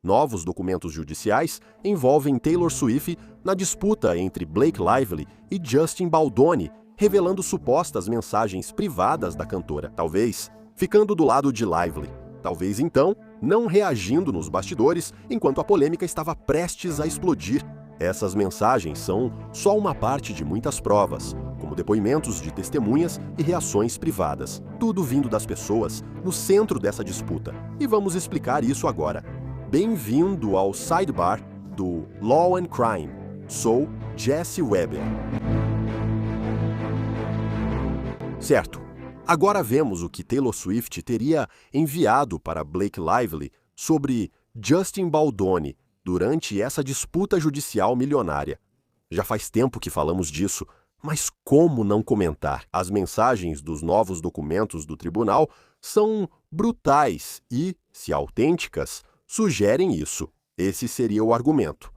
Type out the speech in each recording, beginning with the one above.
Novos documentos judiciais envolvem Taylor Swift na disputa entre Blake Lively e Justin Baldoni, revelando supostas mensagens privadas da cantora, talvez ficando do lado de Lively. Talvez então não reagindo nos bastidores enquanto a polêmica estava prestes a explodir. Essas mensagens são só uma parte de muitas provas, como depoimentos de testemunhas e reações privadas. Tudo vindo das pessoas no centro dessa disputa. E vamos explicar isso agora. Bem-vindo ao Sidebar do Law and Crime. Sou Jesse Weber. Certo. Agora vemos o que Taylor Swift teria enviado para Blake Lively sobre Justin Baldoni durante essa disputa judicial milionária. Já faz tempo que falamos disso, mas como não comentar? As mensagens dos novos documentos do tribunal são brutais e, se autênticas, sugerem isso. Esse seria o argumento.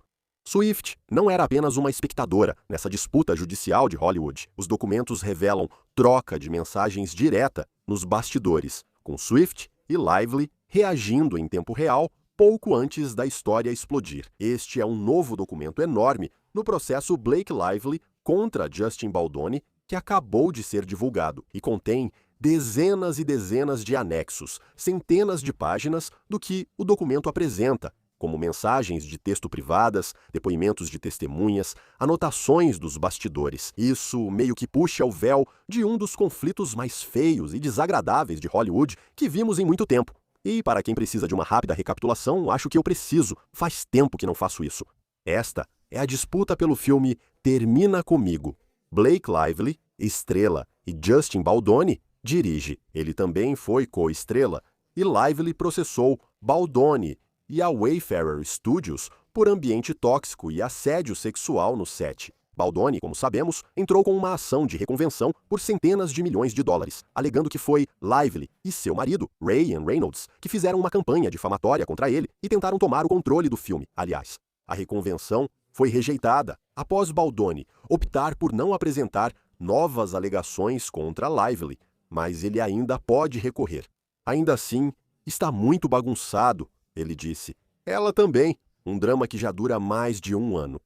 Swift não era apenas uma espectadora nessa disputa judicial de Hollywood. Os documentos revelam troca de mensagens direta nos bastidores, com Swift e Lively reagindo em tempo real pouco antes da história explodir. Este é um novo documento enorme no processo Blake Lively contra Justin Baldoni, que acabou de ser divulgado e contém dezenas e dezenas de anexos, centenas de páginas do que o documento apresenta, como mensagens de texto privadas, depoimentos de testemunhas, anotações dos bastidores. Isso meio que puxa o véu de um dos conflitos mais feios e desagradáveis de Hollywood que vimos em muito tempo. E para quem precisa de uma rápida recapitulação, acho que eu preciso. Faz tempo que não faço isso. Esta é a disputa pelo filme Termina Comigo. Blake Lively, estrela, e Justin Baldoni dirige. Ele também foi co-estrela, e Lively processou Baldoni e a Wayfarer Studios por ambiente tóxico e assédio sexual no set. Baldoni, como sabemos, entrou com uma ação de reconvenção por centenas de milhões de dólares, alegando que foi Lively e seu marido, Ryan Reynolds, que fizeram uma campanha difamatória contra ele e tentaram tomar o controle do filme. Aliás, a reconvenção foi rejeitada após Baldoni optar por não apresentar novas alegações contra Lively, mas ele ainda pode recorrer. Ainda assim, está muito bagunçado, ele disse. Ela também, um drama que já dura mais de um ano.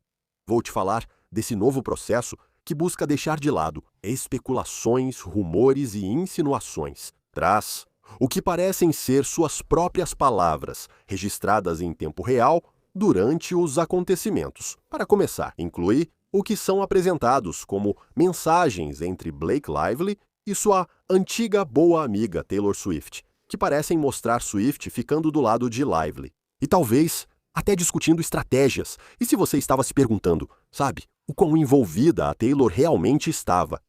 Vou te falar desse novo processo que busca deixar de lado especulações, rumores e insinuações. Traz o que parecem ser suas próprias palavras, registradas em tempo real durante os acontecimentos. Para começar, inclui o que são apresentados como mensagens entre Blake Lively e sua antiga boa amiga Taylor Swift, que parecem mostrar Swift ficando do lado de Lively. E talvez até discutindo estratégias. E se você estava se perguntando, sabe, o quão envolvida a Taylor realmente estava?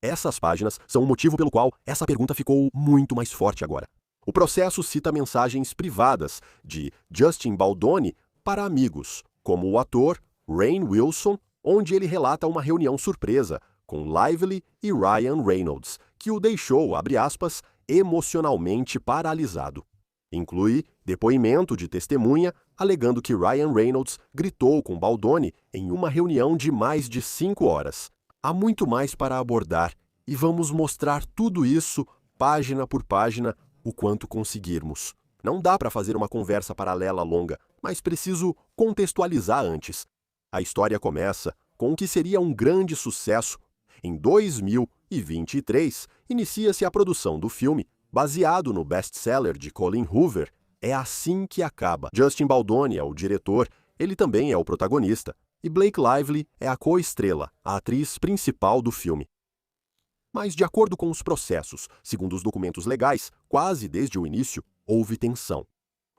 Essas páginas são o motivo pelo qual essa pergunta ficou muito mais forte agora. O processo cita mensagens privadas de Justin Baldoni para amigos, como o ator Rainn Wilson, onde ele relata uma reunião surpresa com Lively e Ryan Reynolds, que o deixou, abre aspas, emocionalmente paralisado. Inclui depoimento de testemunha alegando que Ryan Reynolds gritou com Baldoni em uma reunião de mais de 5 horas. Há muito mais para abordar e vamos mostrar tudo isso, página por página, o quanto conseguirmos. Não dá para fazer uma conversa paralela longa, mas preciso contextualizar antes. A história começa com o que seria um grande sucesso. Em 2023, inicia-se a produção do filme, baseado no best-seller de Colin Hoover, É Assim que Acaba. Justin Baldoni é o diretor, ele também é o protagonista, e Blake Lively é a co-estrela, a atriz principal do filme. Mas, de acordo com os processos, segundo os documentos legais, quase desde o início, houve tensão.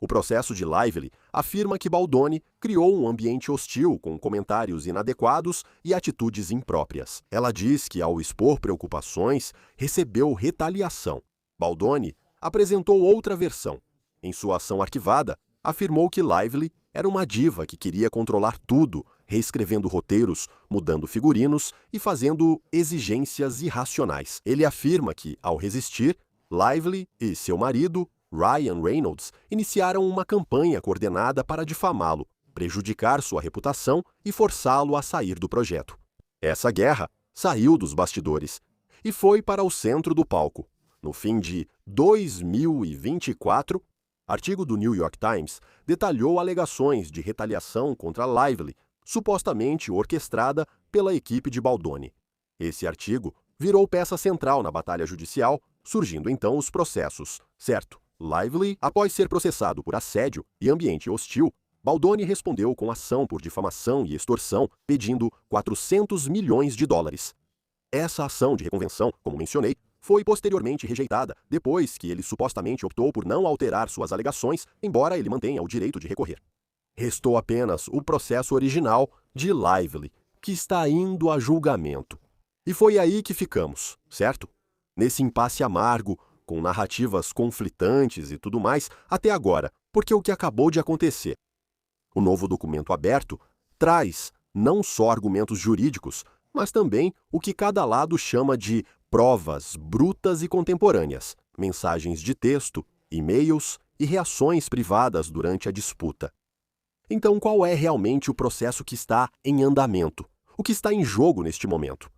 O processo de Lively afirma que Baldoni criou um ambiente hostil com comentários inadequados e atitudes impróprias. Ela diz que, ao expor preocupações, recebeu retaliação. Baldoni apresentou outra versão. Em sua ação arquivada, afirmou que Lively era uma diva que queria controlar tudo, reescrevendo roteiros, mudando figurinos e fazendo exigências irracionais. Ele afirma que, ao resistir, Lively e seu marido, Ryan Reynolds, iniciaram uma campanha coordenada para difamá-lo, prejudicar sua reputação e forçá-lo a sair do projeto. Essa guerra saiu dos bastidores e foi para o centro do palco. No fim de 2024, Artigo do New York Times detalhou alegações de retaliação contra Lively, supostamente orquestrada pela equipe de Baldoni. Esse artigo virou peça central na batalha judicial, surgindo então os processos, certo? Lively, após ser processado por assédio e ambiente hostil, Baldoni respondeu com ação por difamação e extorsão, pedindo 400 milhões de dólares. Essa ação de reconvenção, como mencionei, foi posteriormente rejeitada, depois que ele supostamente optou por não alterar suas alegações, embora ele mantenha o direito de recorrer. Restou apenas o processo original de Lively, que está indo a julgamento. E foi aí que ficamos, certo? Nesse impasse amargo, com narrativas conflitantes e tudo mais, até agora, porque o que acabou de acontecer? O novo documento aberto traz não só argumentos jurídicos, mas também o que cada lado chama de provas brutas e contemporâneas, mensagens de texto, e-mails e reações privadas durante a disputa. Então, qual é realmente o processo que está em andamento? O que está em jogo neste momento?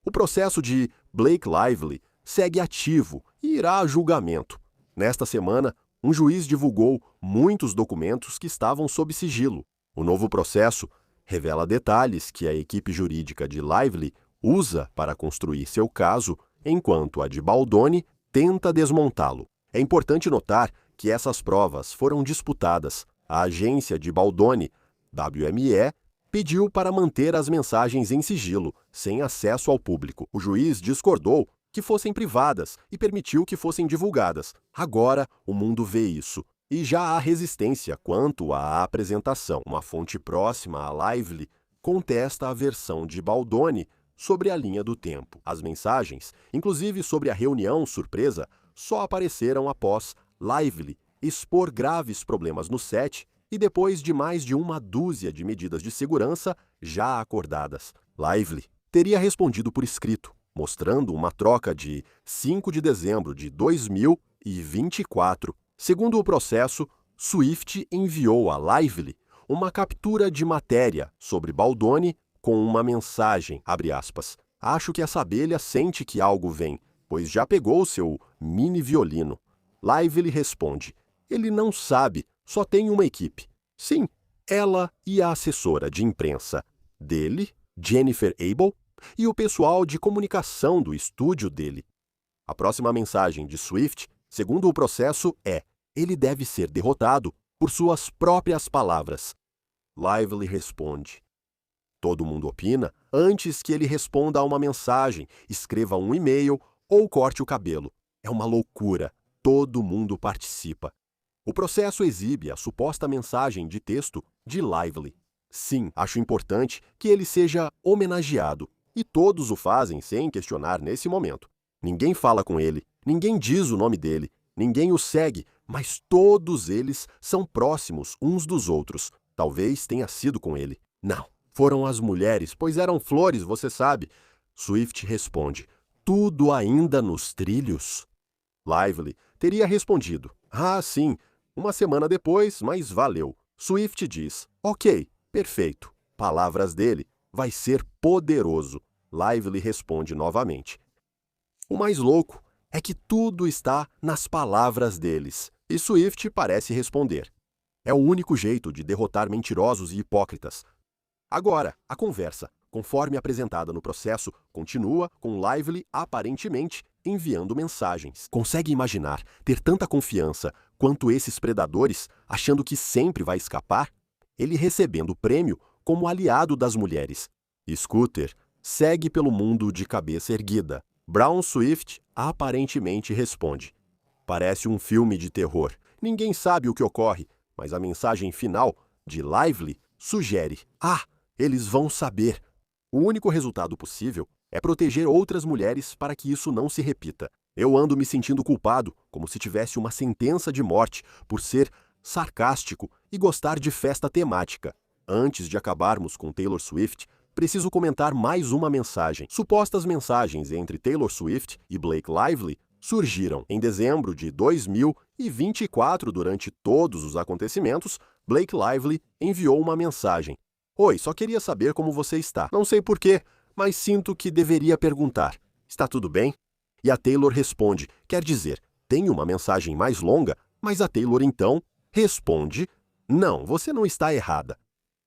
O processo de Blake Lively segue ativo e irá a julgamento. Nesta semana, um juiz divulgou muitos documentos que estavam sob sigilo. O novo processo revela detalhes que a equipe jurídica de Lively usa para construir seu caso, enquanto a de Baldoni tenta desmontá-lo. É importante notar que essas provas foram disputadas. A agência de Baldoni, WME, pediu para manter as mensagens em sigilo, sem acesso ao público. O juiz discordou que fossem privadas e permitiu que fossem divulgadas. Agora, o mundo vê isso. E já há resistência quanto à apresentação. Uma fonte próxima a Lively contesta a versão de Baldoni sobre a linha do tempo. As mensagens, inclusive sobre a reunião surpresa, só apareceram após Lively expor graves problemas no set e depois de mais de uma dúzia de medidas de segurança já acordadas. Lively teria respondido por escrito, mostrando uma troca de 5 de dezembro de 2024. Segundo o processo, Swift enviou a Lively uma captura de matéria sobre Baldoni com uma mensagem, abre aspas, "Acho que essa abelha sente que algo vem, pois já pegou seu mini violino." Lively responde, "Ele não sabe, só tem uma equipe." Sim, ela e a assessora de imprensa dele, Jennifer Abel, e o pessoal de comunicação do estúdio dele. A próxima mensagem de Swift, segundo o processo, é: ele deve ser derrotado por suas próprias palavras. Lively responde. Todo mundo opina antes que ele responda a uma mensagem, escreva um e-mail ou corte o cabelo. É uma loucura. Todo mundo participa. O processo exibe a suposta mensagem de texto de Lively. Sim, acho importante que ele seja homenageado, e todos o fazem sem questionar nesse momento. Ninguém fala com ele, ninguém diz o nome dele, ninguém o segue, mas todos eles são próximos uns dos outros. Talvez tenha sido com ele. Não, foram as mulheres, pois eram flores, você sabe. Swift responde, tudo ainda nos trilhos? Lively teria respondido, ah, sim, uma semana depois, mas valeu. Swift diz, ok, perfeito. Palavras dele, vai ser poderoso. Lively responde novamente. O mais louco é que tudo está nas palavras deles, e Swift parece responder. É o único jeito de derrotar mentirosos e hipócritas. Agora, a conversa, conforme apresentada no processo, continua com Lively aparentemente enviando mensagens. Consegue imaginar ter tanta confiança quanto esses predadores, achando que sempre vai escapar? Ele recebendo o prêmio como aliado das mulheres. Scooter segue pelo mundo de cabeça erguida. Brown Swift aparentemente responde. Parece um filme de terror. Ninguém sabe o que ocorre, mas a mensagem final de Lively sugere: ah, eles vão saber. O único resultado possível é proteger outras mulheres para que isso não se repita. Eu ando me sentindo culpado, como se tivesse uma sentença de morte, por ser sarcástico e gostar de festa temática. Antes de acabarmos com Taylor Swift, preciso comentar mais uma mensagem. Supostas mensagens entre Taylor Swift e Blake Lively surgiram em dezembro de 2024. Durante todos os acontecimentos, Blake Lively enviou uma mensagem. Oi, só queria saber como você está. Não sei porquê, mas sinto que deveria perguntar. Está tudo bem? E a Taylor responde, quer dizer, tem uma mensagem mais longa, Mas a Taylor, então, responde: não, você não está errada.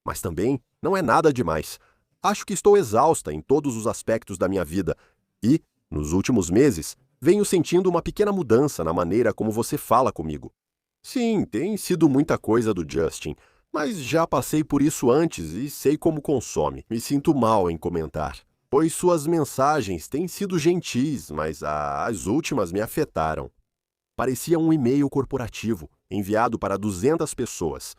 Mas também não é nada demais. Acho que estou exausta em todos os aspectos da minha vida e, nos últimos meses, venho sentindo uma pequena mudança na maneira como você fala comigo. Sim, tem sido muita coisa do Justin, mas já passei por isso antes e sei como consome. Me sinto mal em comentar, pois suas mensagens têm sido gentis, mas as últimas me afetaram. Parecia um e-mail corporativo, enviado para 200 pessoas.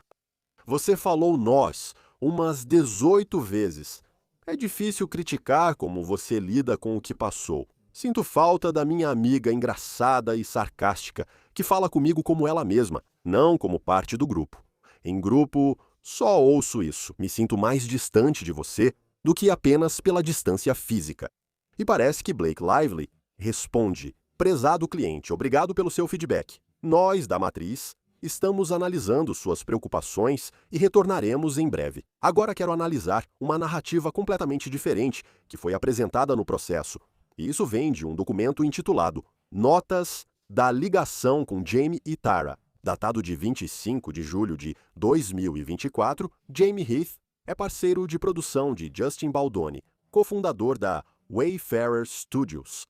Você falou nós umas 18 vezes. É difícil criticar como você lida com o que passou. Sinto falta da minha amiga engraçada e sarcástica, que fala comigo como ela mesma, não como parte do grupo. Em grupo, só ouço isso. Me sinto mais distante de você do que apenas pela distância física. E parece que Blake Lively responde: prezado cliente, obrigado pelo seu feedback. Nós, da Matriz, estamos analisando suas preocupações e retornaremos em breve. Agora quero analisar uma narrativa completamente diferente que foi apresentada no processo. E isso vem de um documento intitulado Notas da Ligação com Jamie e Tara. Datado de 25 de julho de 2024, Jamie Heath é parceiro de produção de Justin Baldoni, cofundador da Wayfarer Studios.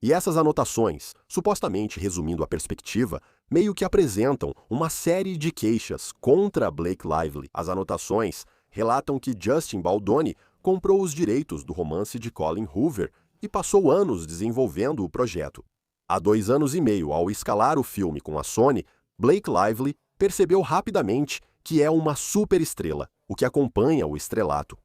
E essas anotações, supostamente resumindo a perspectiva, meio que apresentam uma série de queixas contra Blake Lively. As anotações relatam que Justin Baldoni comprou os direitos do romance de Colin Hoover e passou anos desenvolvendo o projeto. Há 2 anos e meio, ao escalar o filme com a Sony, Blake Lively percebeu rapidamente que é uma superestrela, o que acompanha o estrelato.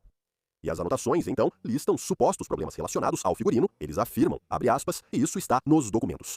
E as anotações, então, listam supostos problemas relacionados ao figurino, eles afirmam, abre aspas, e isso está nos documentos.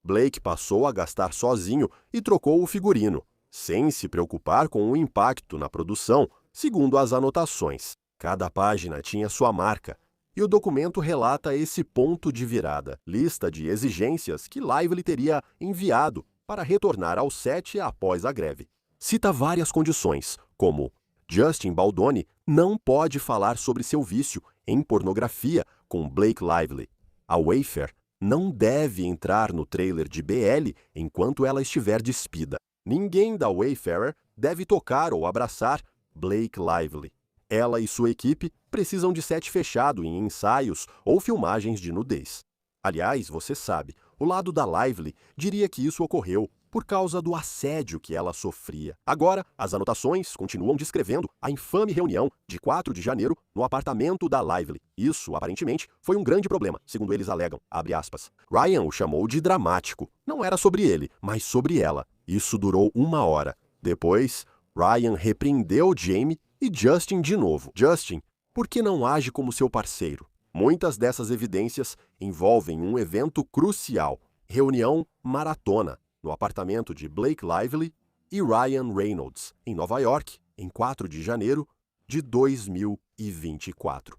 Blake passou a gastar sozinho e trocou o figurino, sem se preocupar com o impacto na produção, segundo as anotações. Cada página tinha sua marca, e o documento relata esse ponto de virada, lista de exigências que Lively teria enviado para retornar ao set após a greve. Cita várias condições, como Justin Baldoni não pode falar sobre seu vício em pornografia com Blake Lively. A Wayfair não deve entrar no trailer de BL enquanto ela estiver despida. Ninguém da Wayfarer deve tocar ou abraçar Blake Lively. Ela e sua equipe precisam de set fechado em ensaios ou filmagens de nudez. Aliás, você sabe, o lado da Lively diria que isso ocorreu por causa do assédio que ela sofria. Agora, as anotações continuam descrevendo a infame reunião de 4 de janeiro no apartamento da Lively. Isso, aparentemente, foi um grande problema, segundo eles alegam, abre aspas. Ryan o chamou de dramático. Não era sobre ele, mas sobre ela. Isso durou 1 hora. Depois, Ryan repreendeu Jamie e Justin de novo. Justin, por que não age como seu parceiro? Muitas dessas evidências envolvem um evento crucial, reunião maratona, no apartamento de Blake Lively e Ryan Reynolds, em Nova York, em 4 de janeiro de 2024.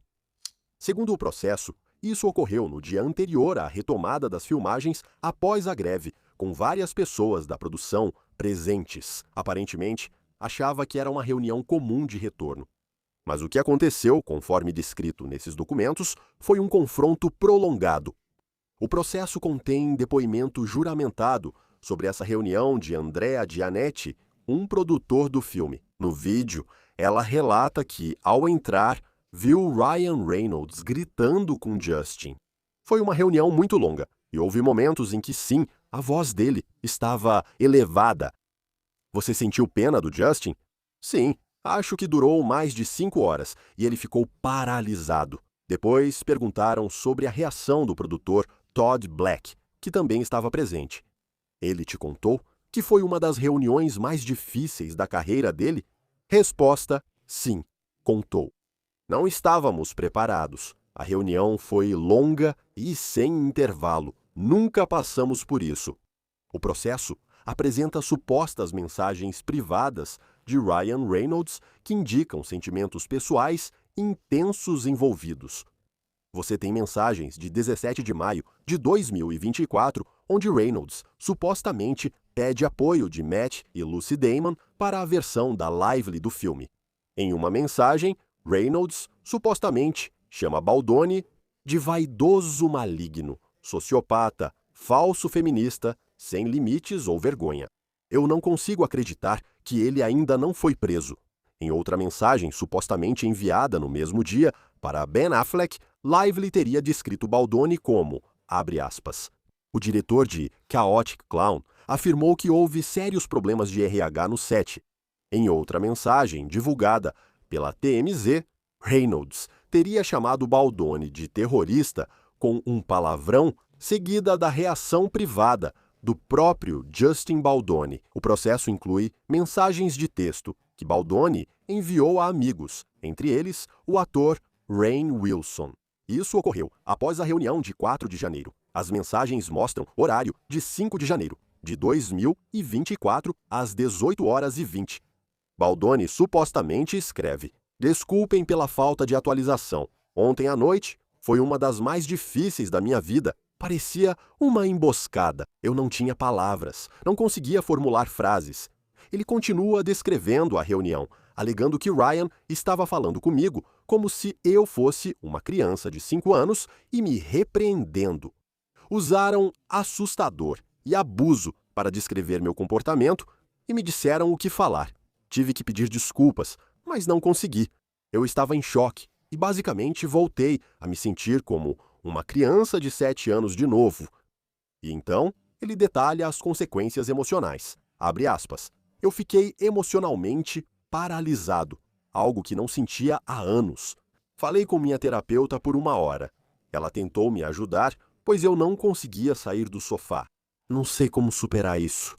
Segundo o processo, isso ocorreu no dia anterior à retomada das filmagens após a greve, com várias pessoas da produção presentes. Aparentemente, achava que era uma reunião comum de retorno. Mas o que aconteceu, conforme descrito nesses documentos, foi um confronto prolongado. O processo contém depoimento juramentado sobre essa reunião de Andrea Gianetti, um produtor do filme. No vídeo, ela relata que, ao entrar, viu Ryan Reynolds gritando com Justin. Foi uma reunião muito longa, e houve momentos em que sim, a voz dele estava elevada. Você sentiu pena do Justin? Sim, acho que durou mais de 5 horas, e ele ficou paralisado. Depois perguntaram sobre a reação do produtor Todd Black, que também estava presente. Ele te contou que foi uma das reuniões mais difíceis da carreira dele? Resposta: sim, contou. Não estávamos preparados. A reunião foi longa e sem intervalo. Nunca passamos por isso. O processo apresenta supostas mensagens privadas de Ryan Reynolds que indicam sentimentos pessoais intensos envolvidos. Você tem mensagens de 17 de maio de 2024, onde Reynolds supostamente pede apoio de Matt e Lucy Damon para a versão da Lively do filme. Em uma mensagem, Reynolds supostamente chama Baldoni de vaidoso maligno, sociopata, falso feminista, sem limites ou vergonha. Eu não consigo acreditar que ele ainda não foi preso. Em outra mensagem supostamente enviada no mesmo dia para Ben Affleck, Lively teria descrito Baldoni como, abre aspas, o diretor de Chaotic Clown afirmou que houve sérios problemas de RH no set. Em outra mensagem, divulgada pela TMZ, Reynolds teria chamado Baldoni de terrorista com um palavrão seguida da reação privada do próprio Justin Baldoni. O processo inclui mensagens de texto que Baldoni enviou a amigos, entre eles o ator Rainn Wilson. Isso ocorreu após a reunião de 4 de janeiro. As mensagens mostram horário de 5 de janeiro, de 2024, às 18h20. Baldoni supostamente escreve: desculpem pela falta de atualização. Ontem à noite foi uma das mais difíceis da minha vida. Parecia uma emboscada. Eu não tinha palavras, não conseguia formular frases. Ele continua descrevendo a reunião, alegando que Ryan estava falando comigo como se eu fosse uma criança de 5 anos e me repreendendo. Usaram assustador e abuso para descrever meu comportamento e me disseram o que falar. Tive que pedir desculpas, mas não consegui. Eu estava em choque e basicamente voltei a me sentir como uma criança de 7 anos de novo. E então, ele detalha as consequências emocionais. Abre aspas. Eu fiquei emocionalmente paralisado, algo que não sentia há anos. Falei com minha terapeuta por 1 hora. Ela tentou me ajudar, pois eu não conseguia sair do sofá. Não sei como superar isso.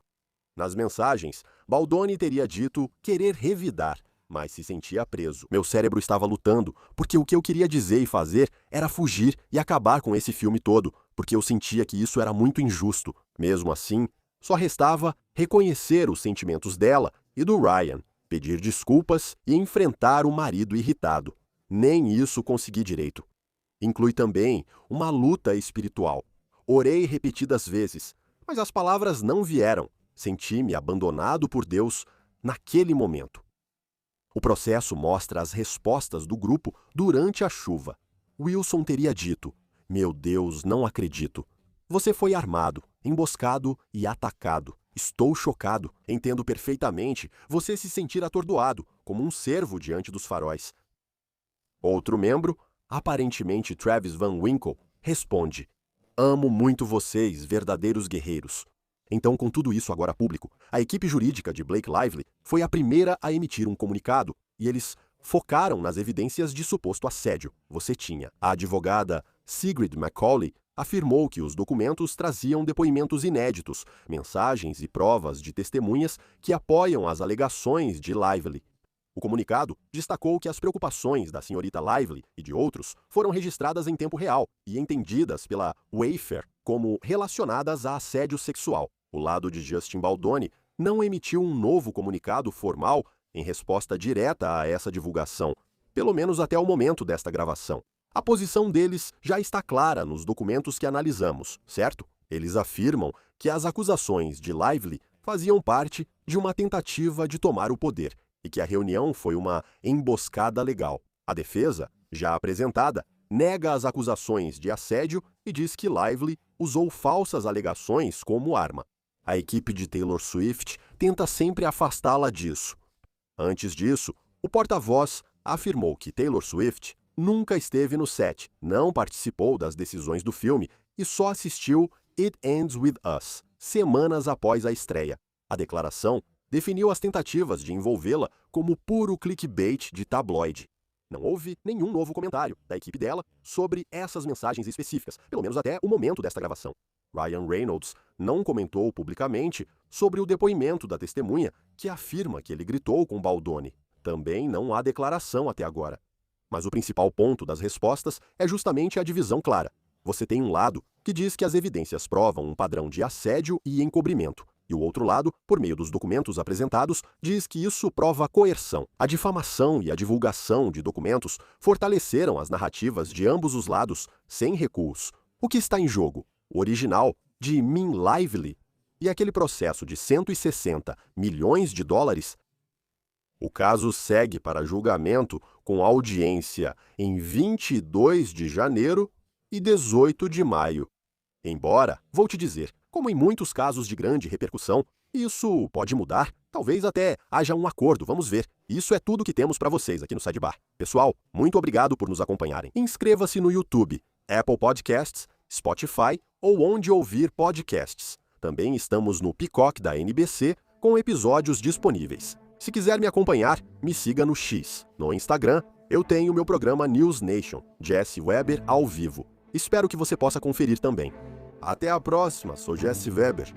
Nas mensagens, Baldoni teria dito querer revidar, mas se sentia preso. Meu cérebro estava lutando, porque o que eu queria dizer e fazer era fugir e acabar com esse filme todo, porque eu sentia que isso era muito injusto. Mesmo assim, só restava reconhecer os sentimentos dela e do Ryan, pedir desculpas e enfrentar o marido irritado. Nem isso consegui direito. Inclui também uma luta espiritual. Orei repetidas vezes, mas as palavras não vieram. Senti-me abandonado por Deus naquele momento. O processo mostra as respostas do grupo durante a chuva. Wilson teria dito: meu Deus, não acredito. Você foi armado, emboscado e atacado. Estou chocado. Entendo perfeitamente você se sentir atordoado, como um cervo diante dos faróis. Outro membro, aparentemente Travis Van Winkle, responde: amo muito vocês, verdadeiros guerreiros. Então, com tudo isso agora público, a equipe jurídica de Blake Lively foi a primeira a emitir um comunicado e eles focaram nas evidências de suposto assédio. Você tinha. A advogada Sigrid McCauley afirmou que os documentos traziam depoimentos inéditos, mensagens e provas de testemunhas que apoiam as alegações de Lively. O comunicado destacou que as preocupações da senhorita Lively e de outros foram registradas em tempo real e entendidas pela Wayfair como relacionadas a assédio sexual. O lado de Justin Baldoni não emitiu um novo comunicado formal em resposta direta a essa divulgação, pelo menos até o momento desta gravação. A posição deles já está clara nos documentos que analisamos, certo? Eles afirmam que as acusações de Lively faziam parte de uma tentativa de tomar o poder e que a reunião foi uma emboscada legal. A defesa, já apresentada, nega as acusações de assédio e diz que Lively usou falsas alegações como arma. A equipe de Taylor Swift tenta sempre afastá-la disso. Antes disso, o porta-voz afirmou que Taylor Swift nunca esteve no set, não participou das decisões do filme e só assistiu It Ends With Us, semanas após a estreia. A declaração definiu as tentativas de envolvê-la como puro clickbait de tabloide. Não houve nenhum novo comentário da equipe dela sobre essas mensagens específicas, pelo menos até o momento desta gravação. Ryan Reynolds não comentou publicamente sobre o depoimento da testemunha que afirma que ele gritou com Baldoni. Também não há declaração até agora. Mas o principal ponto das respostas é justamente a divisão clara. Você tem um lado que diz que as evidências provam um padrão de assédio e encobrimento, e o outro lado, por meio dos documentos apresentados, diz que isso prova coerção. A difamação e a divulgação de documentos fortaleceram as narrativas de ambos os lados, sem recuos. O que está em jogo? O original de Min Lively e aquele processo de 160 milhões de dólares? O caso segue para julgamento com audiência em 22 de janeiro e 18 de maio. Embora, vou te dizer, como em muitos casos de grande repercussão, Isso pode mudar, talvez até haja um acordo, vamos ver. Isso é tudo que temos para vocês aqui no Sidebar. Pessoal, muito obrigado por nos acompanharem. Inscreva-se no YouTube, Apple Podcasts, Spotify ou onde ouvir podcasts. Também estamos no Peacock da NBC com episódios disponíveis. Se quiser me acompanhar, me siga no X. No Instagram, eu tenho meu programa News Nation, Jesse Weber ao vivo. Espero que você possa conferir também. Até a próxima, sou Jesse Weber.